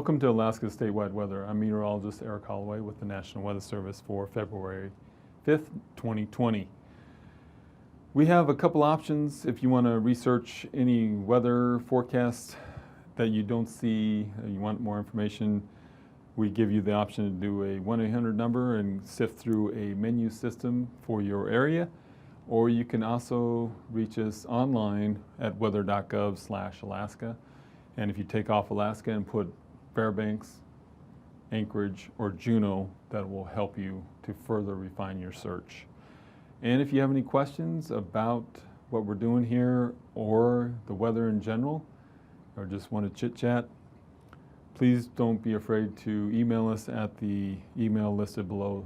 Welcome to Alaska Statewide Weather. I'm meteorologist Eric Holloway with the National Weather Service for February 5th, 2020. We have a couple options if you want to research any weather forecast that you don't see, you want more information. We give you the option to do a 1-800 number and sift through a menu system for your area, or you can also reach us online at weather.gov/Alaska. And if you take off Alaska and put Fairbanks, Anchorage, or Juneau, that will help you to further refine your search. And if you have any questions about what we're doing here or the weather in general, or just want to chit-chat, please don't be afraid to email us at the email listed below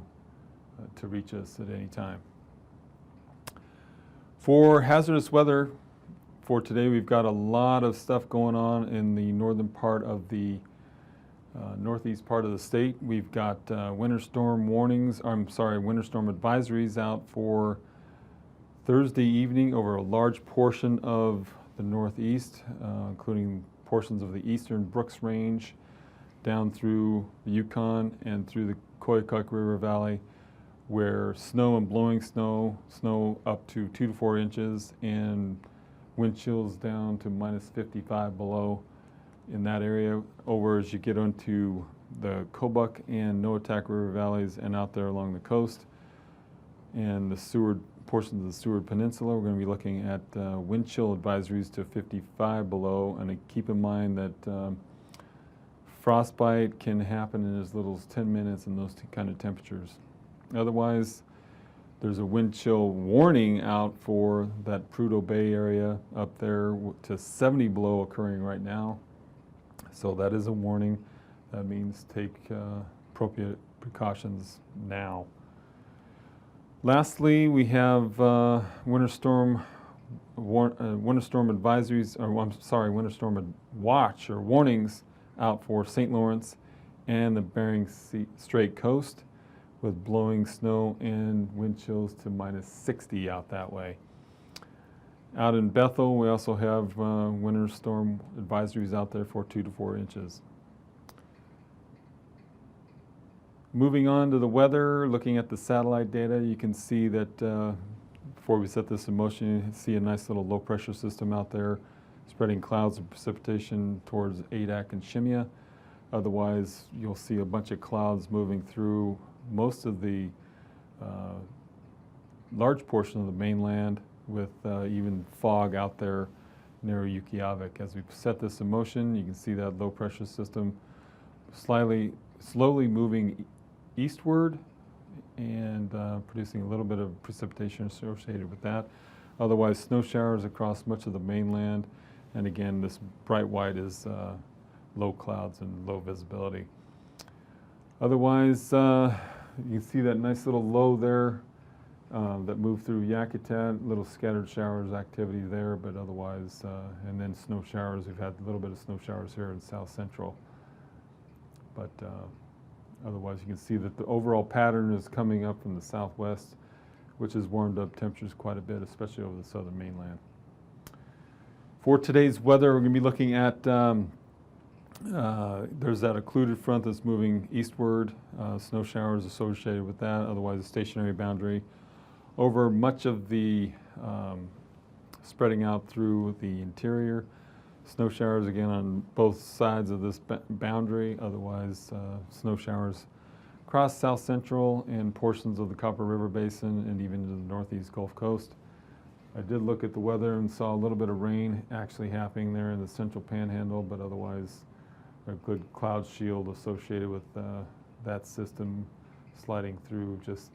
to reach us at any time. For hazardous weather, for today we've got a lot of stuff going on in the northern part of the northeast part of the state. We've got winter storm advisories out for Thursday evening over a large portion of the northeast, including portions of the eastern Brooks Range down through the Yukon and through the Koyukuk River Valley, where snow and blowing snow up to 2 to 4 inches, and wind chills down to -55 below in that area. Over as you get onto the Kobuk and Noatak River valleys and out there along the coast and the Seward portions of the Seward Peninsula, we're going to be looking at wind chill advisories to 55 below. And keep in mind that frostbite can happen in as little as 10 minutes in those kind of temperatures. Otherwise, there's a wind chill warning out for that Prudhoe Bay area up there to 70 below occurring right now. So that is a warning. That means take appropriate precautions now. Lastly, we have winter storm advisories, winter storm watch or warnings out for St. Lawrence and the Bering Strait coast, with blowing snow and wind chills to -60 out that way. Out in Bethel, we also have winter storm advisories out there for 2 to 4 inches. Moving on to the weather, looking at the satellite data, you can see that before we set this in motion, you see a nice little low pressure system out there spreading clouds of precipitation towards Adak and Shemya. Otherwise, you'll see a bunch of clouds moving through most of the large portion of the mainland, with even fog out there near Yukiavik. As we set this in motion, you can see that low pressure system slowly moving eastward and producing a little bit of precipitation associated with that. Otherwise, snow showers across much of the mainland. And again, this bright white is low clouds and low visibility. Otherwise, you can see that nice little low there that moved through Yakutat, little scattered showers activity there, but otherwise, and then snow showers. We've had a little bit of snow showers here in South Central. But otherwise, you can see that the overall pattern is coming up from the southwest, which has warmed up temperatures quite a bit, especially over the southern mainland. For today's weather, we're going to be looking at there's that occluded front that's moving eastward, snow showers associated with that, otherwise a stationary boundary over much of the spreading out through the interior. Snow showers again on both sides of this boundary, otherwise snow showers across South Central and portions of the Copper River Basin and even to the northeast Gulf Coast. I did look at the weather and saw a little bit of rain actually happening there in the central panhandle, but otherwise a good cloud shield associated with that system sliding through just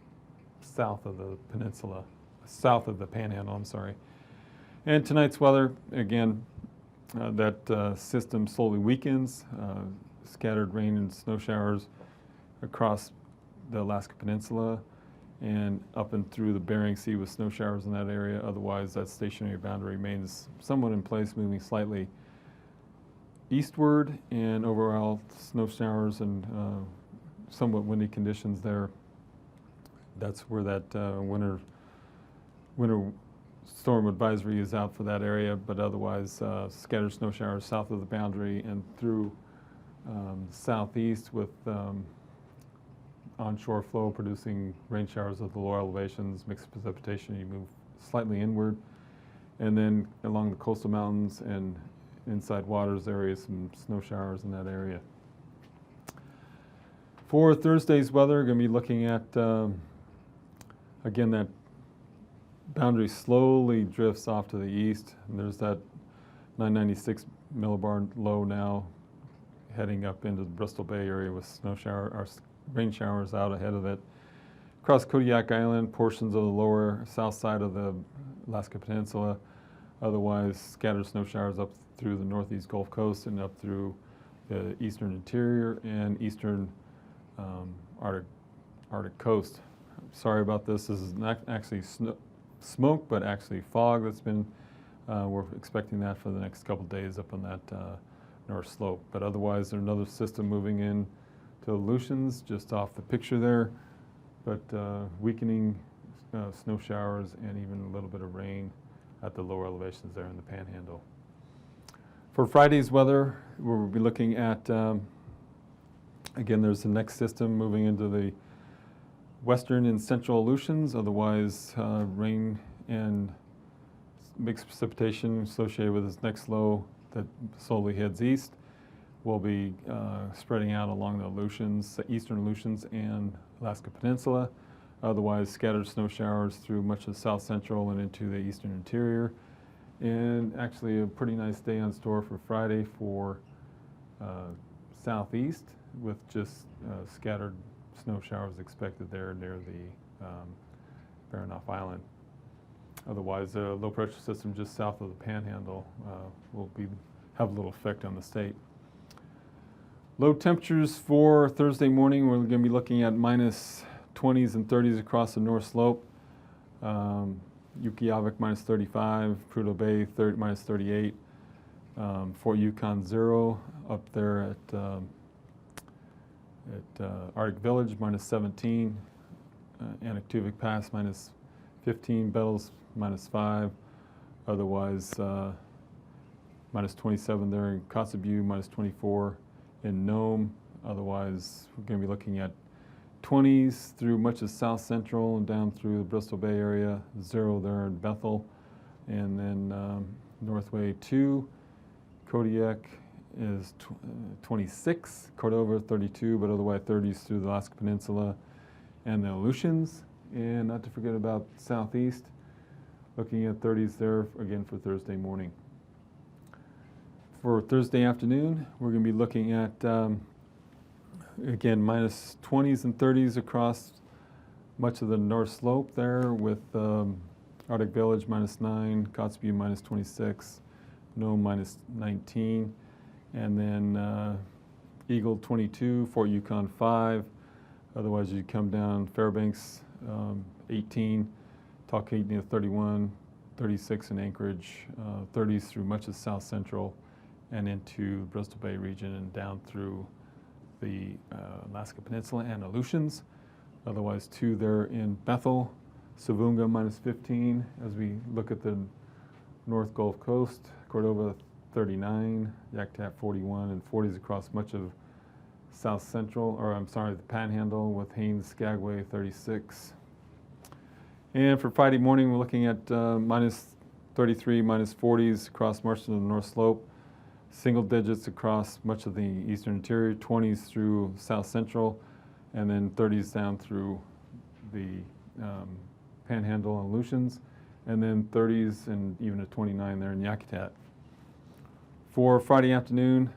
south of the peninsula, south of the panhandle, I'm sorry. And tonight's weather, again, that system slowly weakens, scattered rain and snow showers across the Alaska Peninsula and up and through the Bering Sea with snow showers in that area. Otherwise, that stationary boundary remains somewhat in place, moving slightly eastward, and overall snow showers and somewhat windy conditions there. That's where that winter storm advisory is out for that area, but otherwise scattered snow showers south of the boundary and through southeast with onshore flow producing rain showers at the lower elevations, mixed precipitation. You move slightly inward, and then along the coastal mountains and inside waters areas, some snow showers in that area. For Thursday's weather, going to be looking at, again, that boundary slowly drifts off to the east. And there's that 996 millibar low now heading up into the Bristol Bay area with rain showers out ahead of it. Across Kodiak Island, portions of the lower south side of the Alaska Peninsula. Otherwise, scattered snow showers up through the northeast Gulf Coast and up through the eastern interior and eastern Arctic coast. Sorry about this. This is not actually smoke, but actually fog that's been, we're expecting that for the next couple days up on that north slope. But otherwise, there's another system moving in to Aleutians just off the picture there, but weakening snow showers and even a little bit of rain at the lower elevations there in the Panhandle. For Friday's weather, we'll be looking at, again, there's the next system moving into the western and central Aleutians, otherwise rain and mixed precipitation associated with this next low that slowly heads east will be spreading out along the Aleutians, the eastern Aleutians and Alaska Peninsula. Otherwise, scattered snow showers through much of south central and into the eastern interior. And actually a pretty nice day on store for Friday for southeast with just scattered snow showers expected there near the Baranof Island. Otherwise, a low pressure system just south of the Panhandle will have a little effect on the state. Low temperatures for Thursday morning, we're going to be looking at minus 20s and 30s across the north slope. Ukqiavik minus 35, Prudhoe Bay minus 38, Fort Yukon 0 up there at Arctic Village minus 17, Anaktuvik Pass minus 15, Bettles minus 5, otherwise minus 27 there in Kotzebue, minus 24 in Nome. Otherwise, we're going to be looking at 20s through much of south central and down through the Bristol Bay area, 0 there in Bethel, and then Northway 2, Kodiak is 26, Cordova 32, but otherwise 30s through the Alaska Peninsula and the Aleutians. And not to forget about southeast, looking at 30s there again for Thursday morning. For Thursday afternoon, we're going to be looking at, again, minus 20s and 30s across much of the north slope there with Arctic Village minus 9, Kotzebue minus 26, Nome minus 19, and then Eagle 22, Fort Yukon 5. Otherwise, you come down Fairbanks 18, Talkeetna 31, 36 in Anchorage, 30s through much of south central and into the Bristol Bay region and down through the Alaska Peninsula and Aleutians. Otherwise, 2 there in Bethel, Savunga minus 15 as we look at the North Gulf Coast, Cordova 39, Yakutat 41, and 40s across much of south central, or I'm sorry, the Panhandle with Haines, Skagway 36. And for Friday morning, we're looking at minus 33, minus 40s across much of the north slope, single digits across much of the eastern interior, 20s through south central, and then 30s down through the Panhandle and Aleutians, and then 30s and even a 29 there in Yakutat. For Friday afternoon,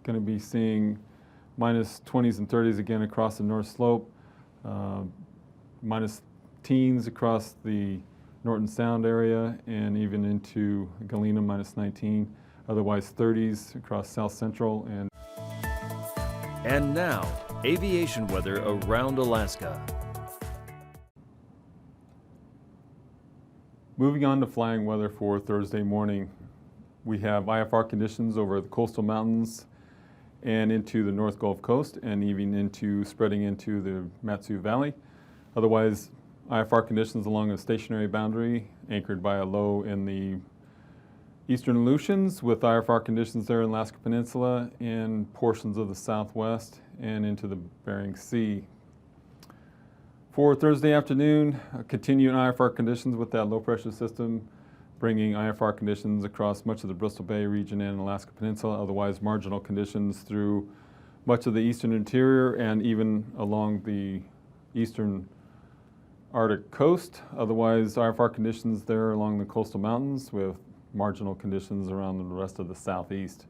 going to be seeing minus 20s and 30s again across the north slope, minus teens across the Norton Sound area, and even into Galena minus 19. Otherwise 30s across south central. And now, aviation weather around Alaska. Moving on to flying weather for Thursday morning. We have IFR conditions over the coastal mountains and into the North Gulf Coast and even spreading into the Matsu Valley. Otherwise, IFR conditions along a stationary boundary anchored by a low in the Eastern Aleutians with IFR conditions there in Alaska Peninsula and portions of the southwest and into the Bering Sea. For Thursday afternoon, continuing IFR conditions with that low pressure system, bringing IFR conditions across much of the Bristol Bay region and Alaska Peninsula, otherwise marginal conditions through much of the eastern interior and even along the eastern Arctic coast. Otherwise, IFR conditions there along the coastal mountains with marginal conditions around the rest of the southeast.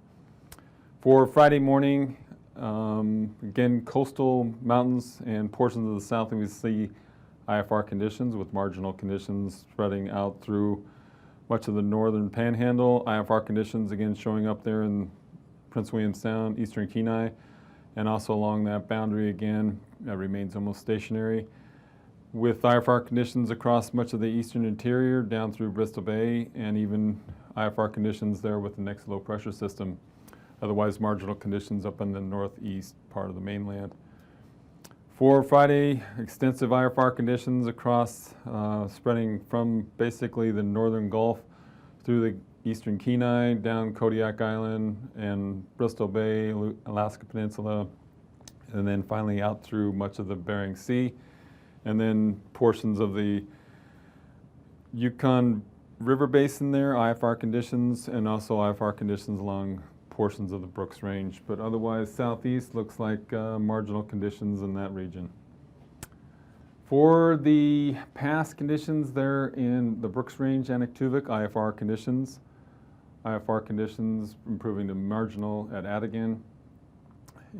For Friday morning, again, coastal mountains and portions of the south, we see IFR conditions with marginal conditions spreading out through much of the northern panhandle. IFR conditions again showing up there in Prince William Sound, eastern Kenai, and also along that boundary again, that remains almost stationary. With IFR conditions across much of the eastern interior down through Bristol Bay and even IFR conditions there with the next low pressure system. Otherwise marginal conditions up in the northeast part of the mainland. For Friday, extensive IFR conditions across, spreading from basically the northern Gulf through the eastern Kenai, down Kodiak Island and Bristol Bay, Alaska Peninsula, and then finally out through much of the Bering Sea, and then portions of the Yukon River Basin there, IFR conditions, and also IFR conditions along portions of the Brooks Range. But otherwise, southeast looks like marginal conditions in that region. For the past conditions there in the Brooks Range and Aktuvik, IFR conditions. IFR conditions improving to marginal at Adigan.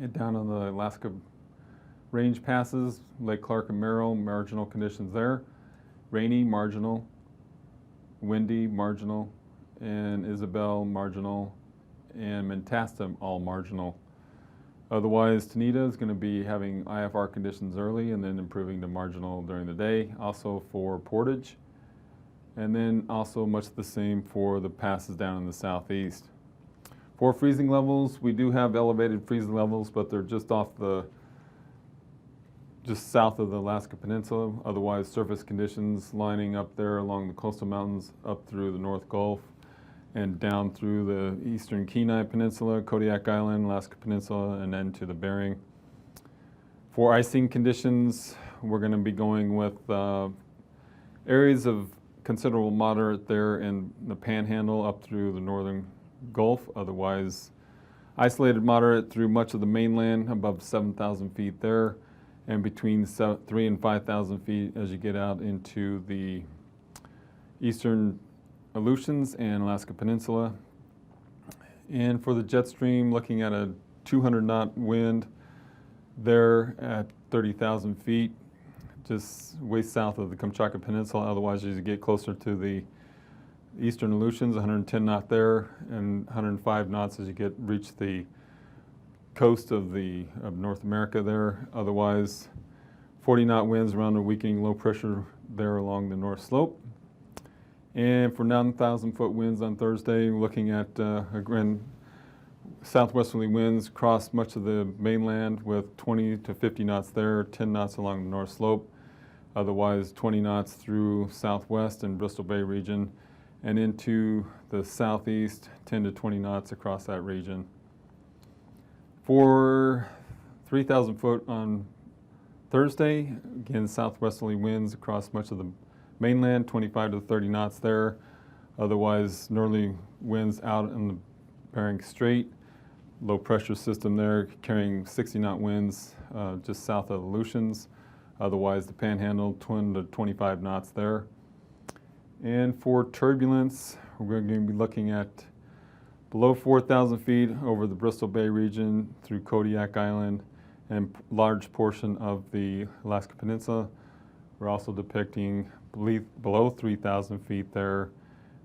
And down on the Alaska Range passes, Lake Clark and Merrill, marginal conditions there. Rainy, marginal. Windy, marginal. And Isabel, marginal. And Mentasta, all marginal. Otherwise, Tanita is going to be having IFR conditions early and then improving to marginal during the day. Also for Portage. And then also much the same for the passes down in the southeast. For freezing levels, we do have elevated freezing levels, but they're just south of the Alaska Peninsula. Otherwise, surface conditions lining up there along the coastal mountains up through the North Gulf and down through the eastern Kenai Peninsula, Kodiak Island, Alaska Peninsula, and then to the Bering. For icing conditions, we're going to be going with areas of considerable moderate there in the Panhandle up through the northern Gulf. Otherwise, isolated moderate through much of the mainland above 7,000 feet there, and between 3,000 and 5,000 feet as you get out into the eastern Aleutians and Alaska Peninsula. And for the jet stream, looking at a 200 knot wind there at 30,000 feet, just way south of the Kamchatka Peninsula. Otherwise, as you get closer to the eastern Aleutians, 110 knot there, and 105 knots as you reach the coast of North America there. Otherwise, 40 knot winds around a weakening low pressure there along the north slope. And for 9,000 foot winds on Thursday, looking at again, southwesterly winds across much of the mainland with 20 to 50 knots there, 10 knots along the north slope. Otherwise, 20 knots through southwest and Bristol Bay region and into the southeast, 10 to 20 knots across that region. For 3,000 foot on Thursday, again, southwesterly winds across much of the mainland, 25 to 30 knots there. Otherwise, northerly winds out in the Bering Strait. Low pressure system there carrying 60 knot winds just south of the Aleutians. Otherwise, the Panhandle, 20 to 25 knots there. And for turbulence, we're going to be looking at below 4,000 feet over the Bristol Bay region through Kodiak Island and large portion of the Alaska Peninsula. We're also depicting below 3,000 feet there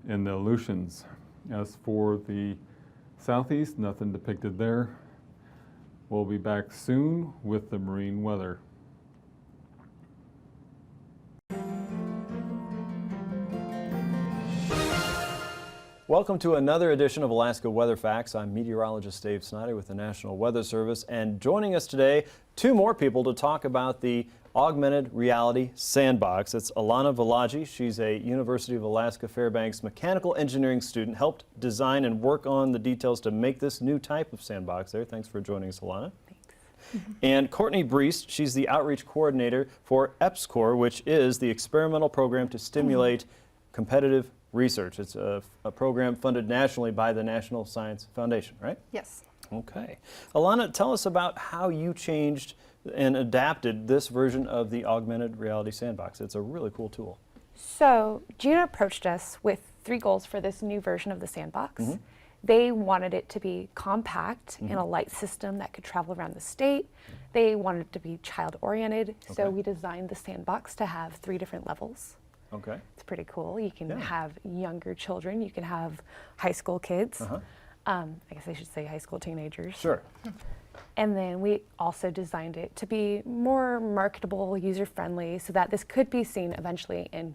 in the Aleutians. As for the southeast, nothing depicted there. We'll be back soon with the marine weather. Welcome to another edition of Alaska Weather Facts. I'm meteorologist Dave Snider with the National Weather Service, and joining us today, two more people to talk about the augmented reality sandbox. It's Alana Valaji. She's a University of Alaska Fairbanks mechanical engineering student, helped design and work on the details to make this new type of sandbox there. Thanks for joining us, Alana. And Courtney Breest, she's the outreach coordinator for AKwx, which is the experimental program to stimulate competitive research. It's a program funded nationally by the National Science Foundation, right? Yes. Okay. Alana, tell us about how you changed and adapted this version of the augmented reality sandbox. It's a really cool tool. So Gina approached us with 3 goals for this new version of the sandbox. They wanted it to be compact in a light system that could travel around the state. They wanted it to be child-oriented, so we designed the sandbox to have 3 different levels. Okay. It's pretty cool. You can have younger children, you can have high school kids. I guess I should say high school teenagers. Sure. And then we also designed it to be more marketable, user-friendly, so that this could be seen eventually in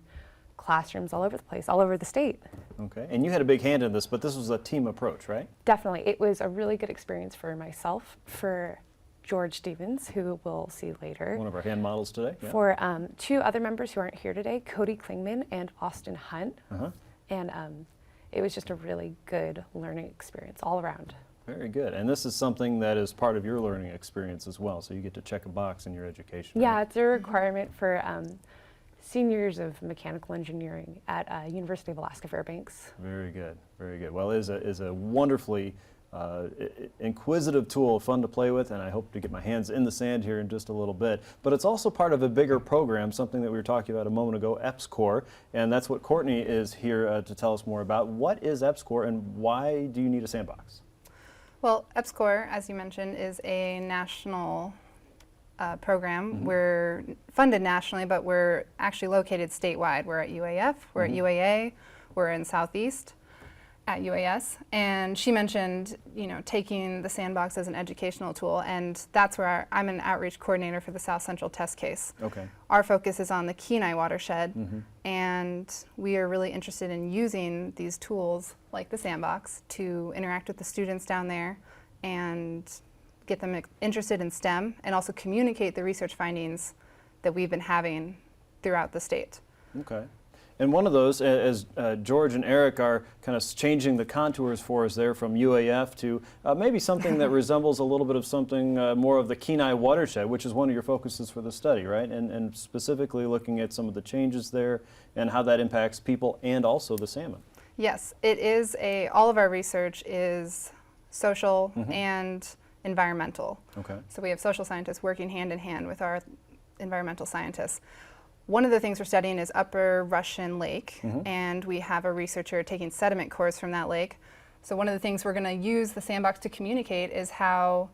classrooms all over the place, all over the state. Okay. And you had a big hand in this, but this was a team approach, right? Definitely. It was a really good experience for myself, for George Stevens, who we'll see later. One of our hand models today. Yeah. For 2 other members who aren't here today, Cody Klingman and Austin Hunt. And it was just a really good learning experience all around. Very good. And this is something that is part of your learning experience as well, so you get to check a box in your education. Yeah, right? it's a requirement for seniors of mechanical engineering at University of Alaska Fairbanks. Very good. Very good. Well, it is a wonderfully inquisitive tool, fun to play with, and I hope to get my hands in the sand here in just a little bit. But it's also part of a bigger program, something that we were talking about a moment ago, AKwx, and that's what Courtney is here to tell us more about. What is AKwx and why do you need a sandbox? Well, AKwx, as you mentioned, is a national program. We're funded nationally, but we're actually located statewide. We're at UAF, we're at UAA, we're in Southeast at UAS. And she mentioned, you know, taking the sandbox as an educational tool, and that's where I'm an outreach coordinator for the South Central test case. Okay. Our focus is on the Kenai watershed, and we are really interested in using these tools like the sandbox to interact with the students down there and get them interested in STEM and also communicate the research findings that we've been having throughout the state. Okay. And one of those, as George and Eric are kind of changing the contours for us there from UAF to maybe something that resembles a little bit of something more of the Kenai watershed, which is one of your focuses for the study, right? And specifically looking at some of the changes there and how that impacts people and also the salmon. Yes, it is all of our research is social and environmental. Okay. So we have social scientists working hand in hand with our environmental scientists. One of the things we're studying is Upper Russian Lake, and we have a researcher taking sediment cores from that lake. So one of the things we're going to use the sandbox to communicate is how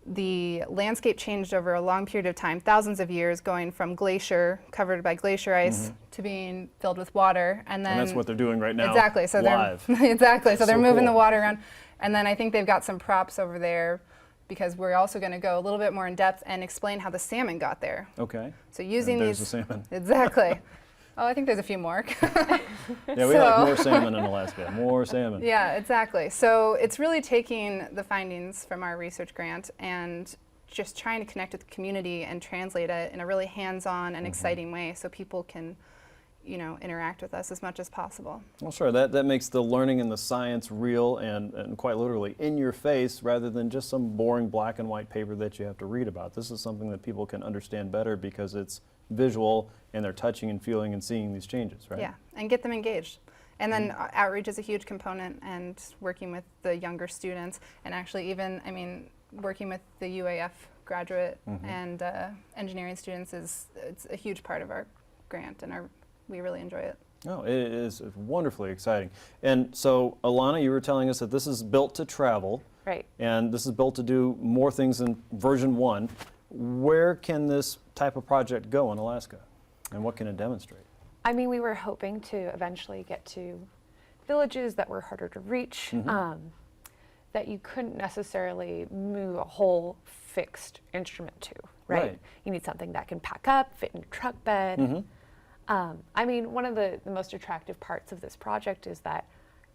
the landscape changed over a long period of time, thousands of years, going from glacier, covered by glacier ice, to being filled with water. And then that's what they're doing right now. Exactly. So live. So they're moving the cool. water around. And then I think they've got some props over there, because we're also going to go a little bit more in depth and explain how the salmon got there. Okay. So using and there's these, the salmon. Exactly. Oh, I think there's a few more. Yeah, we like more salmon in Alaska. More salmon. Yeah, exactly. So it's really taking the findings from our research grant and just trying to connect with the community and translate it in a really hands-on and exciting way, so people can, you know, interact with us as much as possible. Well, sure. That makes the learning and the science real and quite literally in your face, rather than just some boring black and white paper that you have to read about. This is something that people can understand better because it's visual and they're touching and feeling and seeing these changes, right? Yeah, and get them engaged. And then outreach is a huge component, and working with the younger students, and actually even, I mean, working with the UAF graduate and engineering students it's a huge part of our grant, and we really enjoy it. Oh, it is wonderfully exciting. And so, Alana, you were telling us that this is built to travel. Right. And this is built to do more things than version 1. Where can this type of project go in Alaska? And what can it demonstrate? I mean, we were hoping to eventually get to villages that were harder to reach, that you couldn't necessarily move a whole fixed instrument to, right? You need something that can pack up, fit in your truck bed. I mean, one of the most attractive parts of this project is that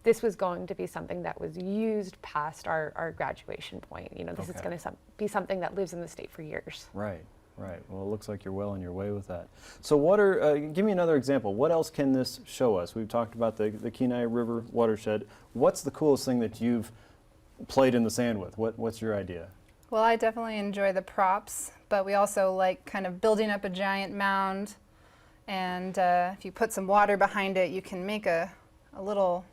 this was going to be something that was used past our graduation point. You know, this is Okay. going to be something that lives in the state for years. Right, right. Well, it looks like you're well on your way with that. So what are, give me another example. What else can this show us? We've talked about the Kenai River watershed. What's the coolest thing that you've played in the sand with? What's your idea? Well, I definitely enjoy the props, but we also like kind of building up a giant mound, and if you put some water behind it, you can make a little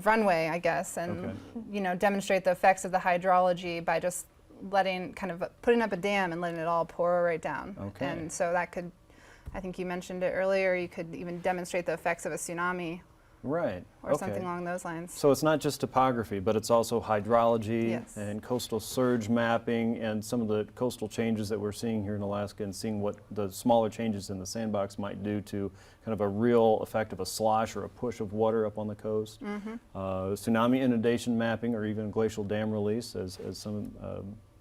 runway, I guess, and Okay. you know, demonstrate the effects of the hydrology by just putting up a dam and letting it all pour right down. Okay. And so that could, I think you mentioned it earlier, you could even demonstrate the effects of a tsunami Right. or something along those lines. So it's not just topography, but it's also hydrology Yes. and coastal surge mapping and some of the coastal changes that we're seeing here in Alaska, and seeing what the smaller changes in the sandbox might do to kind of a real effect of a slosh or a push of water up on the coast. Tsunami inundation mapping, or even glacial dam release, as some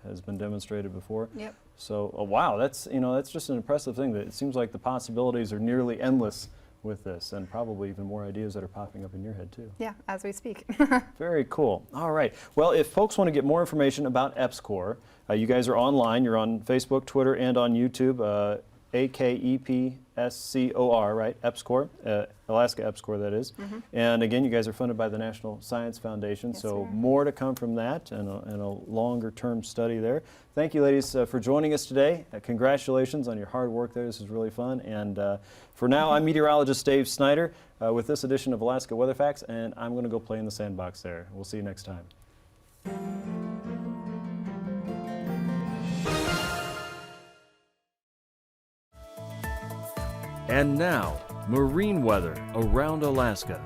has been demonstrated before. Yep. So wow, that's just an impressive thing. That it seems like the possibilities are nearly endless with this, and probably even more ideas that are popping up in your head too. Yeah, as we speak. Very cool. All right. Well, if folks want to get more information about EPSCOR, you guys are online. You're on Facebook, Twitter, and on YouTube. AKEPSCOR, right? EPSCOR, Alaska EPSCOR, that is. And again, you guys are funded by the National Science Foundation, Yes, so sir. more to come from that, and a longer-term study there. Thank you, ladies, for joining us today. Congratulations on your hard work there. This is really fun. And for now, I'm meteorologist Dave Snider with this edition of Alaska Weather Facts, and I'm going to go play in the sandbox there. We'll see you next time. And now, marine weather around Alaska.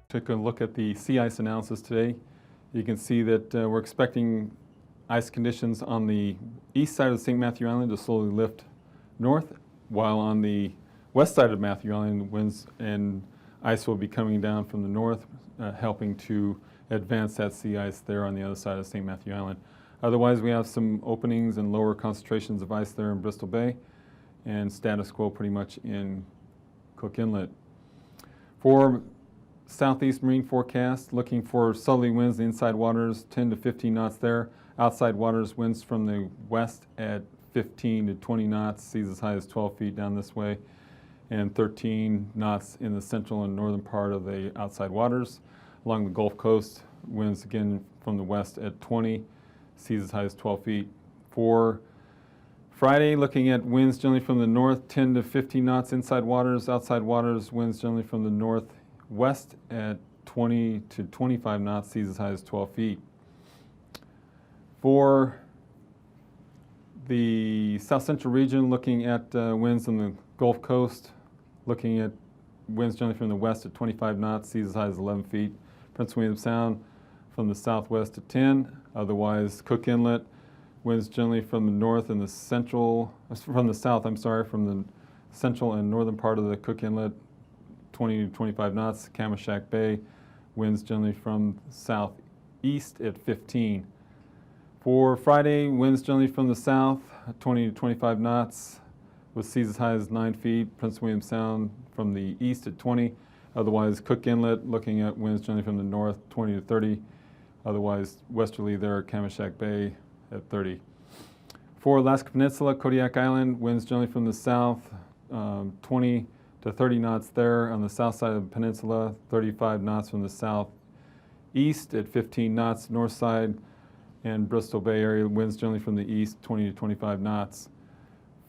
Took a look at the sea ice analysis today. You can see that we're expecting ice conditions on the east side of St. Matthew Island to slowly lift north, while on the west side of Matthew Island, winds and ice will be coming down from the north, helping to advance that sea ice there on the other side of St. Matthew Island. Otherwise, we have some openings and lower concentrations of ice there in Bristol Bay, and status quo pretty much in Cook Inlet. For southeast marine forecast, looking for southerly winds in the inside waters, 10 to 15 knots there. Outside waters, winds from the west at 15 to 20 knots, seas as high as 12 feet down this way, and 13 knots in the central and northern part of the outside waters. Along the Gulf Coast, winds again from the west at 20, seas as high as 12 feet. For Friday, looking at winds generally from the north, 10 to 15 knots inside waters. Outside waters, winds generally from the northwest at 20 to 25 knots, seas as high as 12 feet. For the south central region, looking at winds on the Gulf Coast, looking at winds generally from the west at 25 knots, seas as high as 11 feet. Prince William Sound from the southwest at 10. Otherwise, Cook Inlet, winds generally from the north and the central, from the south, I'm sorry, from the central and northern part of the Cook Inlet, 20 to 25 knots. Kamishak Bay, winds generally from southeast at 15. For Friday, winds generally from the south, 20 to 25 knots, with seas as high as 9 feet. Prince William Sound from the east at 20. Otherwise, Cook Inlet, looking at winds generally from the north, 20 to 30. Otherwise, westerly there, Kamishak Bay at 30. For Alaska Peninsula, Kodiak Island, winds generally from the south, 20 to 30 knots there. On the south side of the peninsula, 35 knots from the southeast at 15 knots. North side and Bristol Bay area, winds generally from the east, 20 to 25 knots.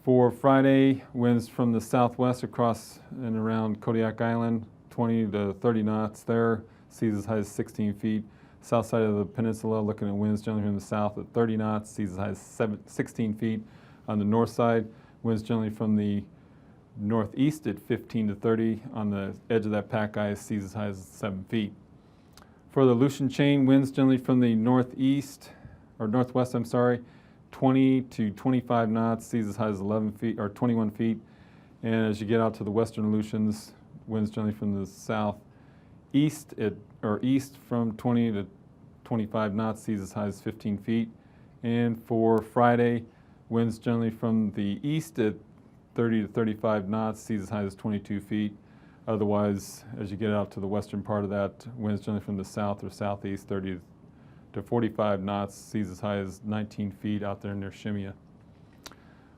For Friday, winds from the southwest across and around Kodiak Island, 20 to 30 knots there, seas as high as 16 feet. South side of the peninsula, looking at winds generally from the south at 30 knots, seas as high as 16 feet. On the north side, winds generally from the northeast at 15 to 30. On the edge of that pack ice, seas as high as 7 feet. For the Aleutian chain, winds generally from the northeast, or northwest, I'm sorry, 20 to 25 knots, seas as high as 11 feet, or 21 feet. And as you get out to the western Aleutians, winds generally from the southeast or east from 20 to 25 knots, seas as high as 15 feet. And for Friday, winds generally from the east at 30 to 35 knots, seas as high as 22 feet. Otherwise, as you get out to the western part of that, winds generally from the south or southeast, 30 to 45 knots, seas as high as 19 feet out there near Shimia.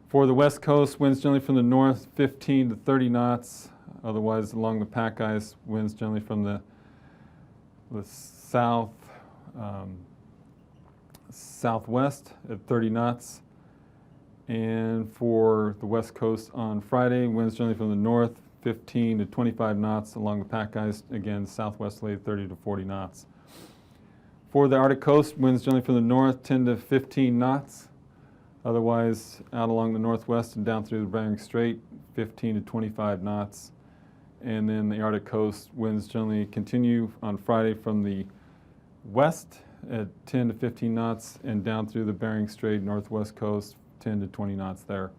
For the west coast, winds generally from the north, 15 to 30 knots. Otherwise, along the pack ice, winds generally from the south, southwest at 30 knots. And for the west coast on Friday, winds generally from the north, 15 to 25 knots along the pack ice, again southwesterly 30 to 40 knots. For the Arctic coast, winds generally from the north, 10 to 15 knots. Otherwise, out along the northwest and down through the Bering Strait, 15 to 25 knots. And then the Arctic coast, winds generally continue on Friday from the west at 10 to 15 knots and down through the Bering Strait, northwest coast, 10 to 20 knots there.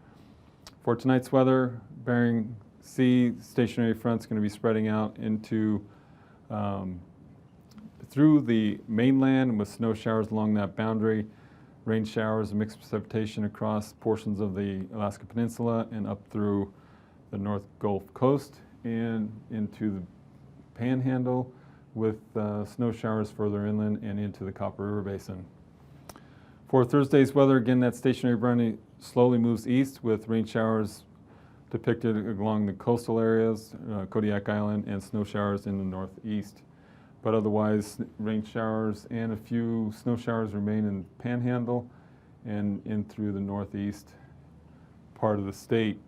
For tonight's weather, Bering Sea stationary front's going to be spreading out into through the mainland with snow showers along that boundary, rain showers and mixed precipitation across portions of the Alaska Peninsula and up through the North Gulf Coast and into the Panhandle with snow showers further inland and into the Copper River Basin. For Thursday's weather, again, that stationary boundary slowly moves east with rain showers depicted along the coastal areas, Kodiak Island, and snow showers in the northeast. But otherwise, rain showers and a few snow showers remain in Panhandle and in through the northeast part of the state.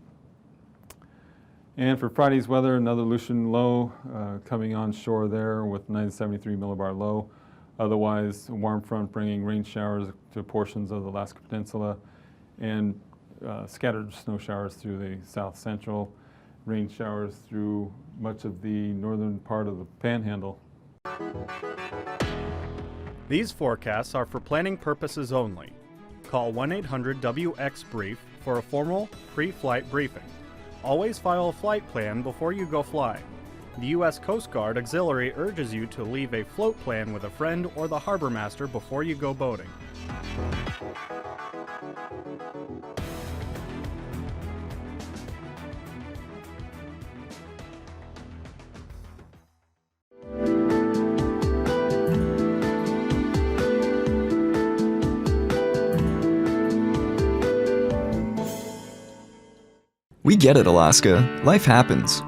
And for Friday's weather, another Aleutian low coming on shore there with 973 millibar low. Otherwise, a warm front bringing rain showers to portions of the Alaska Peninsula and scattered snow showers through the south central, rain showers through much of the northern part of the Panhandle. These forecasts are for planning purposes only. Call 1-800-WX-BRIEF for a formal pre-flight briefing. Always file a flight plan before you go flying. The U.S. Coast Guard Auxiliary urges you to leave a float plan with a friend or the harbor master before you go boating. We get it, Alaska. Life happens.